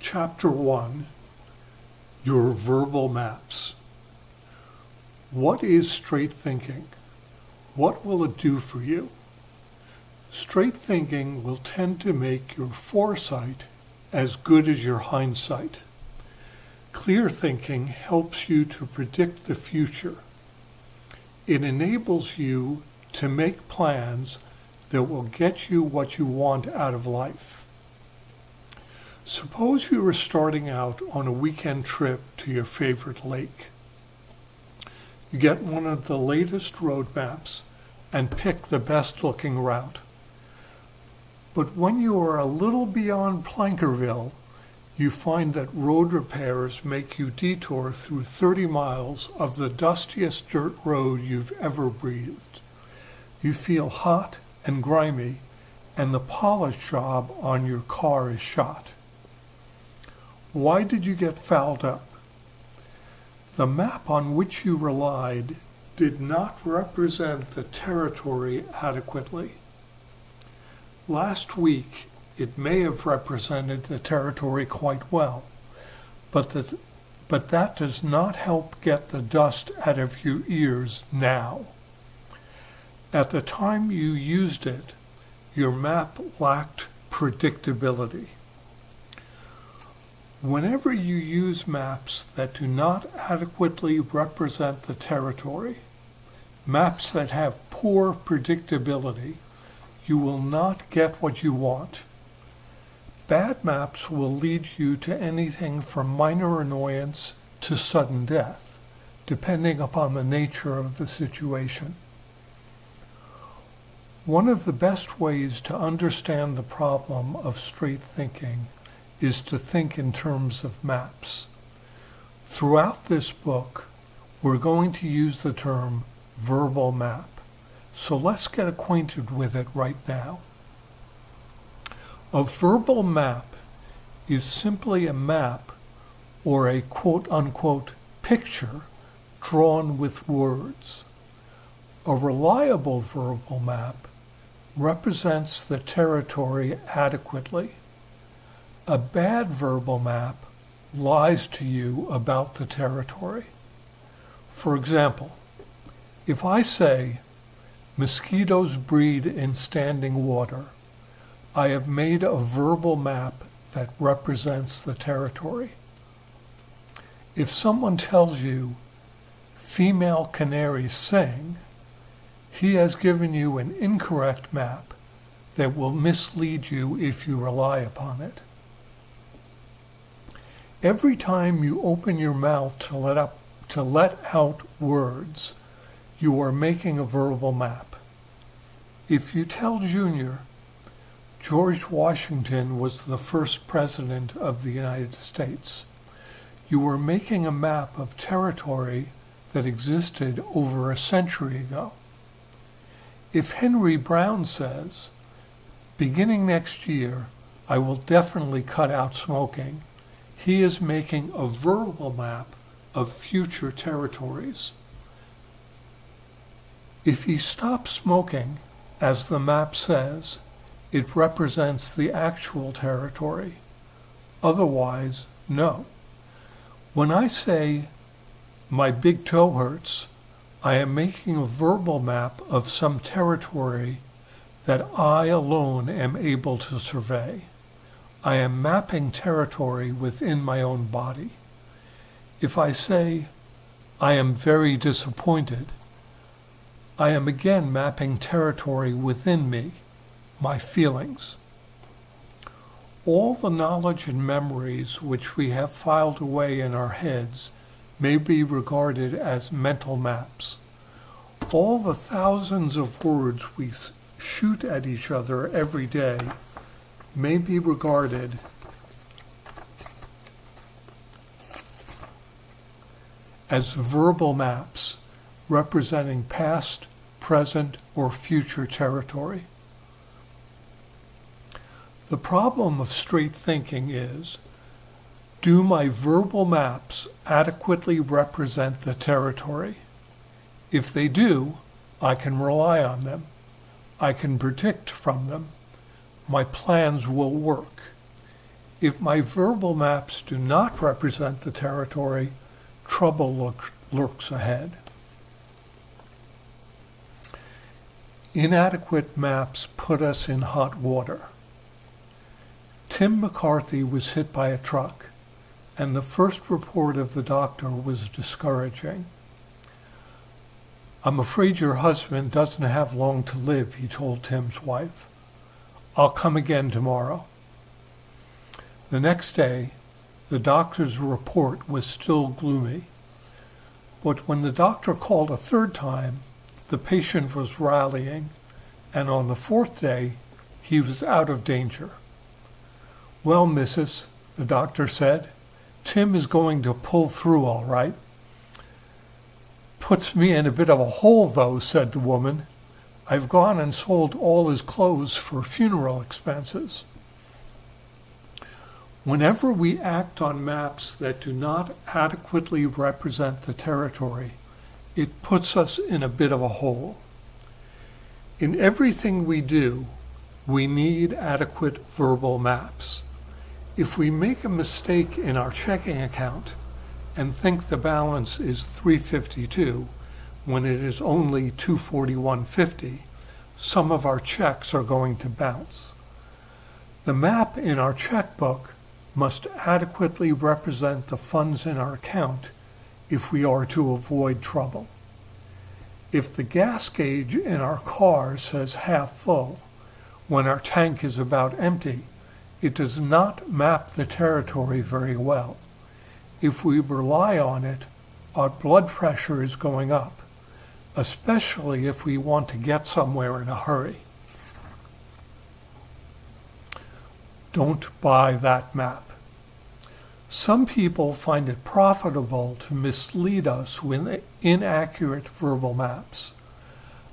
Chapter 1, Your Verbal Maps. What is straight thinking? What will it do for you? Straight thinking will tend to make your foresight as good as your hindsight. Clear thinking helps you to predict the future. It enables you to make plans that will get you what you want out of life. Suppose you were starting out on a weekend trip to your favorite lake. You get one of the latest road maps and pick the best looking route. But when you are a little beyond Plankerville, you find that road repairs make you detour through 30 miles of the dustiest dirt road you've ever breathed. You feel hot and grimy, and the polish job on your car is shot. Why did you get fouled up? The map on which you relied did not represent the territory adequately. Last week, it may have represented the territory quite well, but that does not help get the dust out of your ears now. At the time you used it, your map lacked predictability. Whenever you use maps that do not adequately represent the territory, maps that have poor predictability, you will not get what you want. Bad maps will lead you to anything from minor annoyance to sudden death, depending upon the nature of the situation. One of the best ways to understand the problem of straight thinking is to think in terms of maps. Throughout this book, we're going to use the term verbal map. So let's get acquainted with it right now. A verbal map is simply a map or a quote-unquote picture drawn with words. A reliable verbal map represents the territory adequately. A bad verbal map lies to you about the territory. For example, if I say, mosquitoes breed in standing water, I have made a verbal map that represents the territory. If someone tells you, female canaries sing, he has given you an incorrect map that will mislead you if you rely upon it. Every time you open your mouth to let out words, you are making a verbal map. If you tell Junior, George Washington was the first president of the United States, you are making a map of territory that existed over a century ago. If Henry Brown says, beginning next year, I will definitely cut out smoking, he is making a verbal map of future territories. If he stops smoking, as the map says, it represents the actual territory. Otherwise, no. When I say, my big toe hurts, I am making a verbal map of some territory that I alone am able to survey. I am mapping territory within my own body. If I say, I am very disappointed, I am again mapping territory within me, my feelings. All the knowledge and memories which we have filed away in our heads may be regarded as mental maps. All the thousands of words we shoot at each other every day may be regarded as verbal maps representing past, present, or future territory. The problem of straight thinking is, do my verbal maps adequately represent the territory? If they do, I can rely on them. I can predict from them. My plans will work. If my verbal maps do not represent the territory, trouble lurks ahead. Inadequate maps put us in hot water. Tim McCarthy was hit by a truck, and the first report of the doctor was discouraging. "I'm afraid your husband doesn't have long to live," he told Tim's wife. "I'll come again tomorrow." The next day, the doctor's report was still gloomy. But when the doctor called a third time, the patient was rallying, and on the fourth day, he was out of danger. "Well, missus," the doctor said, "Tim is going to pull through all right." "Puts me in a bit of a hole, though," said the woman. "I've gone and sold all his clothes for funeral expenses." Whenever we act on maps that do not adequately represent the territory, it puts us in a bit of a hole. In everything we do, we need adequate verbal maps. If we make a mistake in our checking account and think the balance is $352 when it is only $241.50, some of our checks are going to bounce. The map in our checkbook must adequately represent the funds in our account if we are to avoid trouble. If the gas gauge in our car says half full when our tank is about empty, it does not map the territory very well. If we rely on it, our blood pressure is going up, especially if we want to get somewhere in a hurry. Don't buy that map. Some people find it profitable to mislead us with inaccurate verbal maps.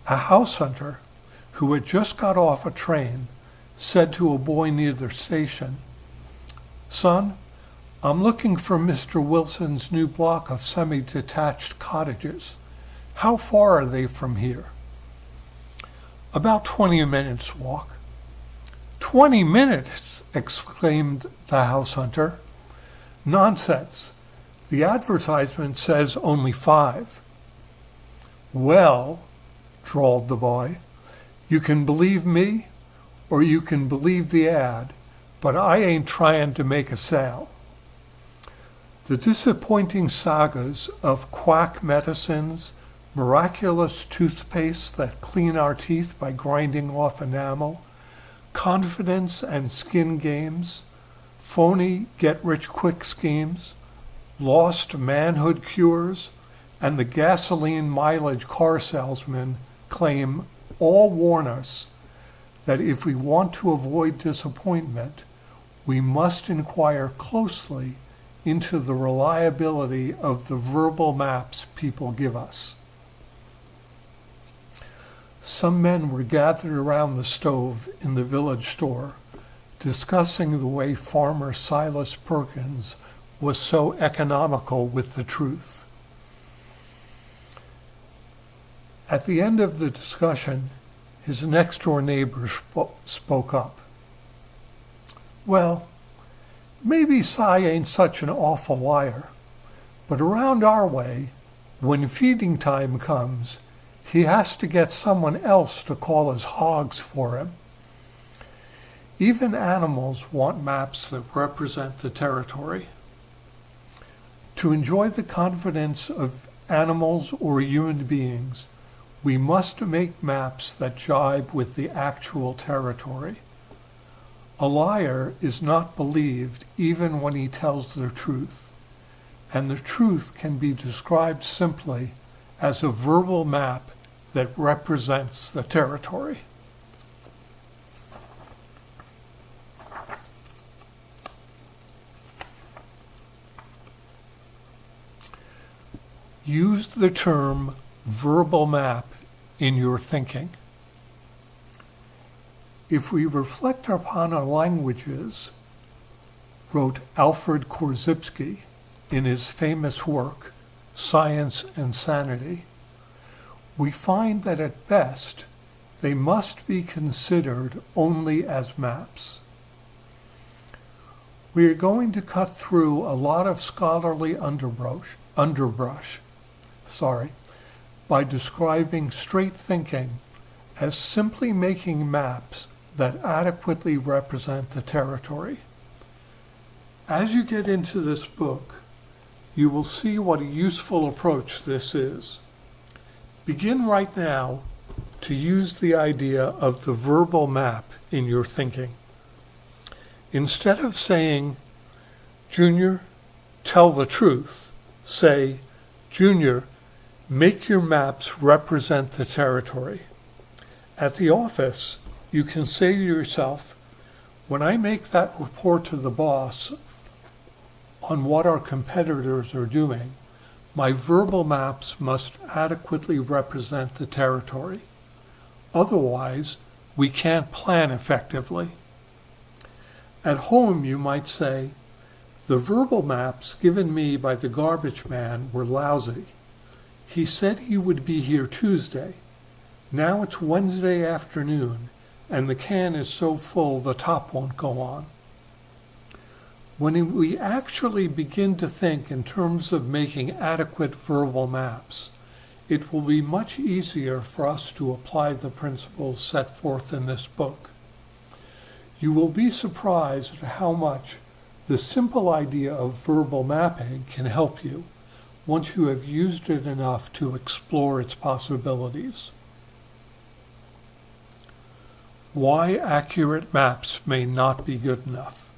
A house hunter who had just got off a train said to a boy near the station, "Son, I'm looking for Mr. Wilson's new block of semi-detached cottages. How far are they from here?" "About 20 minutes walk." "20 minutes!" exclaimed the house hunter. "Nonsense. The advertisement says only 5. "Well," drawled the boy, "you can believe me or you can believe the ad, but I ain't trying to make a sale." The disappointing sagas of quack medicines, miraculous toothpaste that clean our teeth by grinding off enamel, confidence and skin games, phony get-rich-quick schemes, lost manhood cures, and the gasoline mileage car salesman claim all warn us that if we want to avoid disappointment, we must inquire closely into the reliability of the verbal maps people give us. Some men were gathered around the stove in the village store, discussing the way Farmer Silas Perkins was so economical with the truth. At the end of the discussion, his next-door neighbor spoke up. "Well, maybe Si ain't such an awful liar, but around our way, when feeding time comes, he has to get someone else to call his hogs for him." Even animals want maps that represent the territory. To enjoy the confidence of animals or human beings, we must make maps that jibe with the actual territory. A liar is not believed even when he tells the truth, and the truth can be described simply as a verbal map that represents the territory. Use the term verbal map in your thinking. If we reflect upon our languages, wrote Alfred Korzybski in his famous work, Science and Sanity, we find that at best, they must be considered only as maps. We are going to cut through a lot of scholarly underbrush, by describing straight thinking as simply making maps that adequately represent the territory. As you get into this book, you will see what a useful approach this is. Begin right now to use the idea of the verbal map in your thinking. Instead of saying, Junior, tell the truth, say, Junior, make your maps represent the territory. At the office, you can say to yourself, when I make that report to the boss on what our competitors are doing, my verbal maps must adequately represent the territory. Otherwise, we can't plan effectively. At home, you might say, the verbal maps given me by the garbage man were lousy. He said he would be here Tuesday. Now it's Wednesday afternoon, and the can is so full the top won't go on. When we actually begin to think in terms of making adequate verbal maps, it will be much easier for us to apply the principles set forth in this book. You will be surprised at how much the simple idea of verbal mapping can help you once you have used it enough to explore its possibilities. Why accurate maps may not be good enough.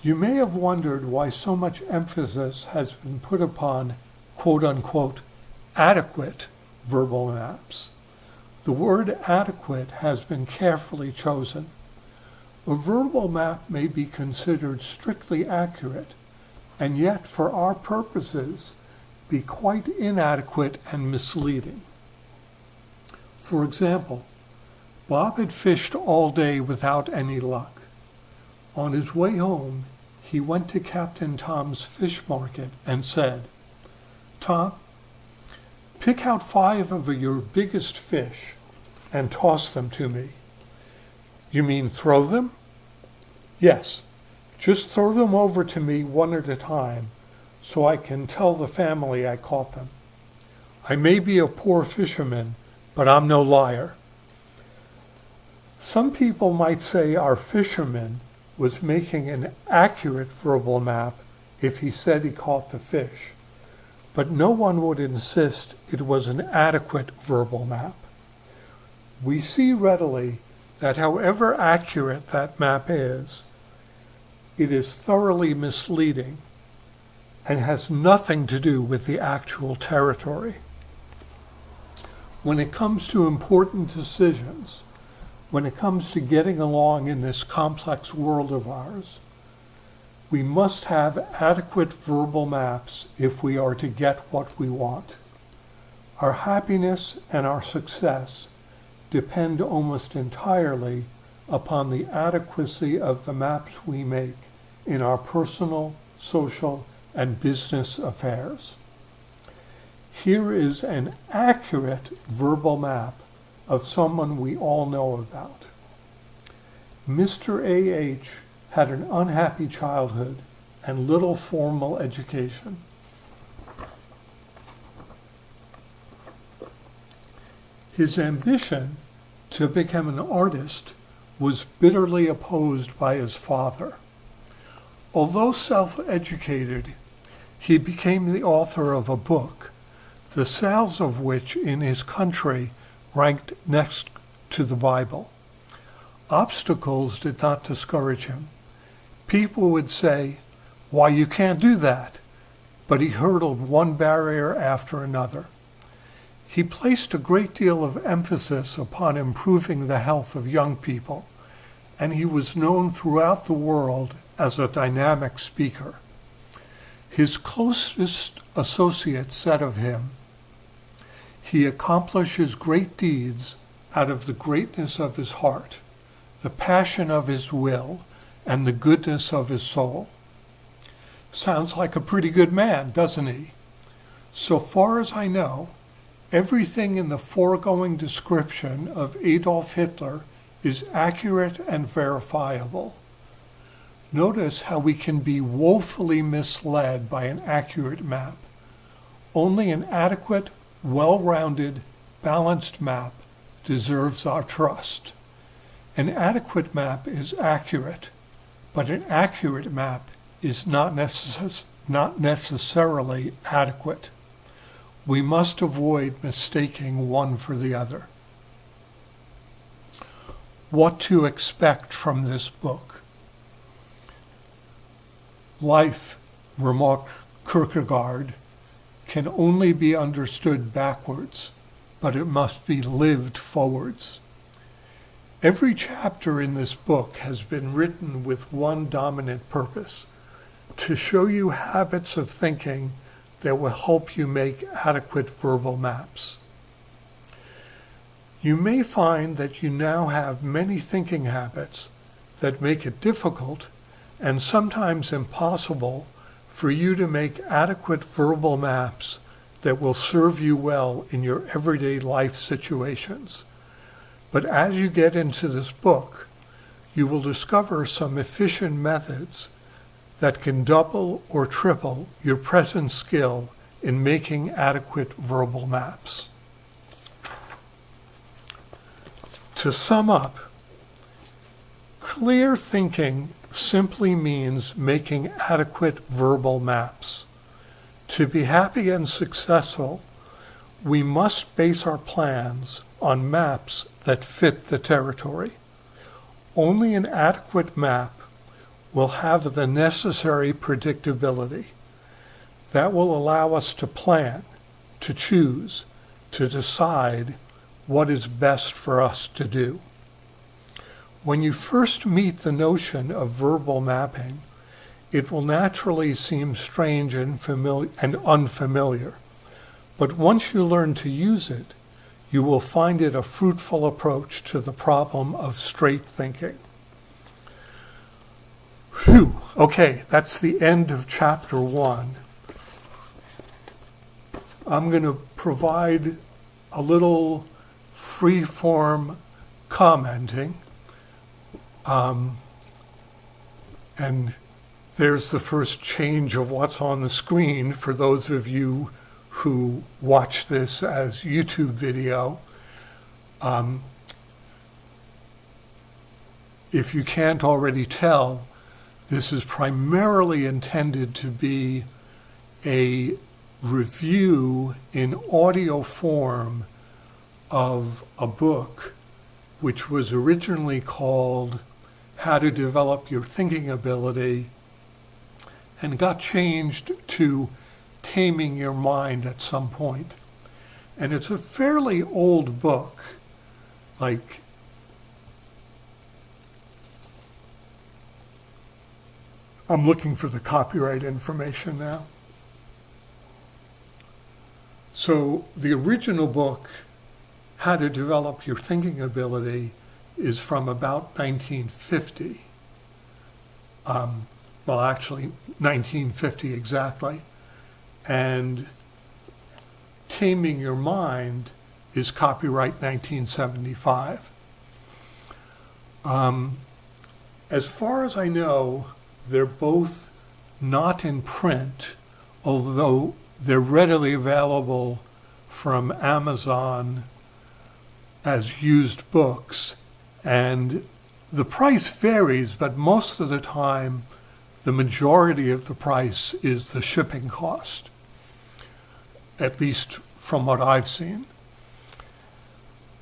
You may have wondered why so much emphasis has been put upon quote-unquote adequate verbal maps. The word adequate has been carefully chosen. A verbal map may be considered strictly accurate, and yet for our purposes be quite inadequate and misleading. For example, Bob had fished all day without any luck. On his way home, he went to Captain Tom's fish market and said, Tom, pick out 5 of your biggest fish and toss them to me. You mean throw them? Yes, just throw them over to me one at a time so I can tell the family I caught them. I may be a poor fisherman, but I'm no liar. Some people might say our fisherman was making an accurate verbal map if he said he caught the fish, but no one would insist it was an adequate verbal map. We see readily that however accurate that map is, it is thoroughly misleading and has nothing to do with the actual territory. When it comes to important decisions, when it comes to getting along in this complex world of ours, we must have adequate verbal maps if we are to get what we want. Our happiness and our success depend almost entirely upon the adequacy of the maps we make in our personal, social, and business affairs. Here is an accurate verbal map of someone we all know about. Mr. A.H. had an unhappy childhood and little formal education. His ambition to become an artist was bitterly opposed by his father. Although self-educated, he became the author of a book, the sales of which in his country ranked next to the Bible. Obstacles did not discourage him. People would say, "Why, you can't do that," but he hurdled one barrier after another. He placed a great deal of emphasis upon improving the health of young people, and he was known throughout the world as a dynamic speaker. His closest associates said of him, "He accomplishes great deeds out of the greatness of his heart, the passion of his will, and the goodness of his soul." Sounds like a pretty good man, doesn't he? So far as I know, everything in the foregoing description of Adolf Hitler is accurate and verifiable. Notice how we can be woefully misled by an accurate map. Only an adequate, well-rounded, balanced map deserves our trust. An adequate map is accurate, but an accurate map is not necessarily adequate. We must avoid mistaking one for the other. What to expect from this book? Life, remarked Kierkegaard, can only be understood backwards, but it must be lived forwards. Every chapter in this book has been written with one dominant purpose: to show you habits of thinking that will help you make adequate verbal maps. You may find that you now have many thinking habits that make it difficult and sometimes impossible for you to make adequate verbal maps that will serve you well in your everyday life situations. But as you get into this book, you will discover some efficient methods that can double or triple your present skill in making adequate verbal maps. To sum up, clear thinking simply means making adequate verbal maps. To be happy and successful, we must base our plans on maps that fit the territory. Only an adequate map will have the necessary predictability. That will allow us to plan, to choose, to decide what is best for us to do. When you first meet the notion of verbal mapping, it will naturally seem strange and unfamiliar. But once you learn to use it, you will find it a fruitful approach to the problem of straight thinking. Phew. Okay, that's the end of chapter 1. I'm going to provide a little free-form commenting. And there's the first change of what's on the screen for those of you who watch this as YouTube video. If you can't already tell, this is primarily intended to be a review in audio form of a book which was originally called How to Develop Your Thinking Ability and got changed to Taming Your Mind at some point. And it's a fairly old book, like I'm looking for the copyright information now. So the original book, How to Develop Your Thinking Ability, is from about 1950. Well, actually, 1950 exactly. And Taming Your Mind is copyright 1975. As far as I know, they're both not in print, although they're readily available from Amazon as used books. And the price varies, but most of the time, the majority of the price is the shipping cost, at least from what I've seen.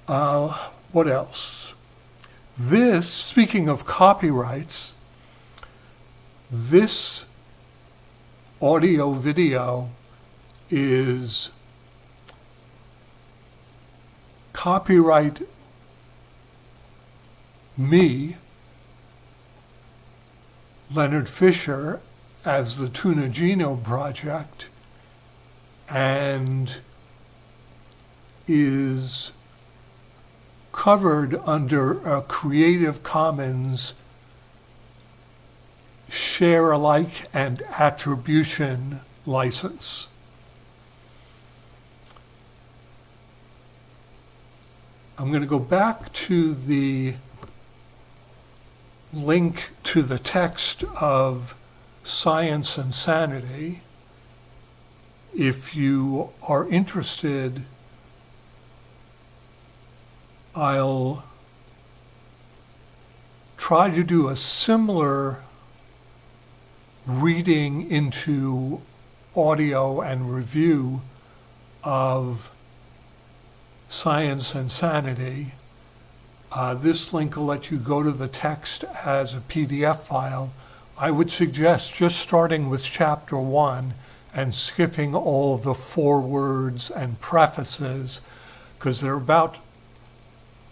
What else? This, speaking of copyrights, this audio video is copyright me, Leonard Fisher, as the Tuna Genome Project, and is covered under a Creative Commons share alike and attribution license. I'm going to go back to the link to the text of Science and Sanity. If you are interested, I'll try to do a similar reading into audio and review of Science and Sanity. This link will let you go to the text as a PDF file. I would suggest just starting with chapter 1 and skipping all the forewords and prefaces, because there are about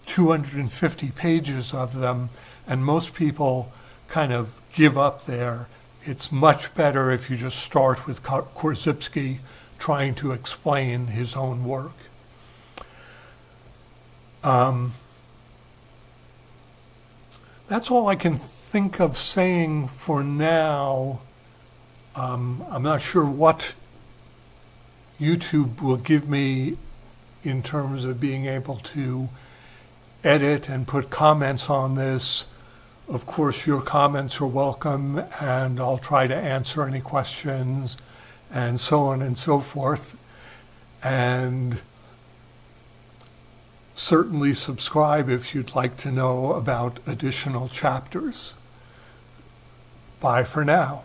250 pages of them, and most people kind of give up there. It's much better if you just start with Korzybski trying to explain his own work. That's all I can think of saying for now. I'm not sure what YouTube will give me in terms of being able to edit and put comments on this. Of course, your comments are welcome, and I'll try to answer any questions and so on and so forth. And certainly subscribe if you'd like to know about additional chapters. Bye for now.